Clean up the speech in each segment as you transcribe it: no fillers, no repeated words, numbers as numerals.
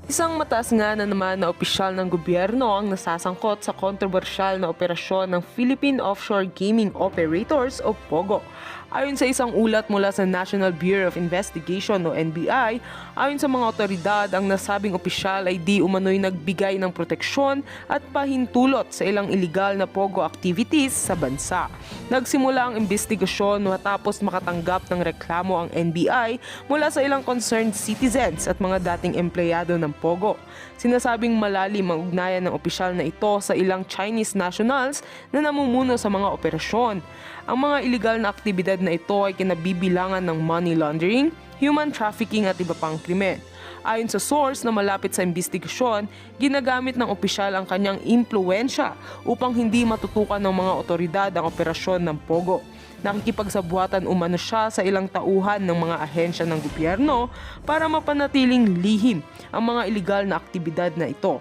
Isang mataas nga na naman na opisyal ng gobyerno ang nasasangkot sa kontrobersyal na operasyon ng Philippine Offshore Gaming Operators o POGO. Ayon sa isang ulat mula sa National Bureau of Investigation o NBI, ayon sa mga otoridad, ang nasabing opisyal ay di umano'y nagbigay ng proteksyon at pahintulot sa ilang iligal na POGO activities sa bansa. Nagsimula ang investigasyon matapos makatanggap ng reklamo ang NBI mula sa ilang concerned citizens at mga dating empleyado ng POGO. Sinasabing malalim ang ugnayan ng opisyal na ito sa ilang Chinese nationals na namumuno sa mga operasyon. Ang mga iligal na aktibidad na ito ay kinabibilangan ng money laundering, human trafficking at iba pang krimen. Ayon sa source na malapit sa investigasyon, ginagamit ng opisyal ang kanyang impluwensya upang hindi matutukan ng mga otoridad ang operasyon ng POGO. Nakikipagsabuatan umano siya sa ilang tauhan ng mga ahensya ng gobyerno para mapanatiling lihim ang mga iligal na aktibidad na ito.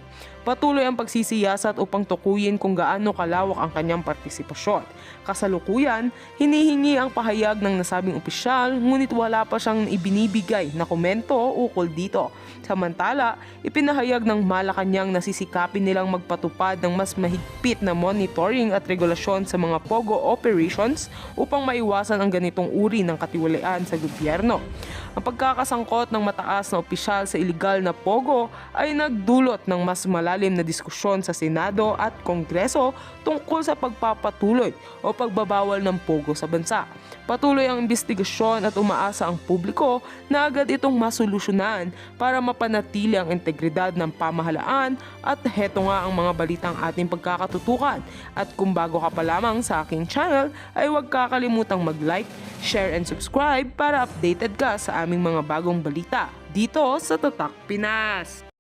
Patuloy ang pagsisiyasat upang tukuyin kung gaano kalawak ang kanyang partisipasyon. Kasalukuyan, hinihingi ang pahayag ng nasabing opisyal ngunit wala pa siyang ibinibigay na komento ukol dito. Samantala, ipinahayag ng Malacanang na sisikapin nilang magpatupad ng mas mahigpit na monitoring at regulasyon sa mga POGO operations upang maiwasan ang ganitong uri ng katiwalian sa gobyerno. Ang pagkakasangkot ng mataas na opisyal sa iligal na POGO ay nagdulot ng mas malalim na diskusyon sa Senado at Kongreso tungkol sa pagpapatuloy o pagbabawal ng POGO sa bansa. Patuloy ang investigasyon at umaasa ang publiko na agad itong masolusyonan para mapanatili ang integridad ng pamahalaan at heto nga ang mga balitang ating pagkakatutukan. At kung bago ka pa lamang sa aking channel ay huwag kakalimutang mag-like, share and subscribe para updated ka sa aming mga bagong balita dito sa Tatak Pinas.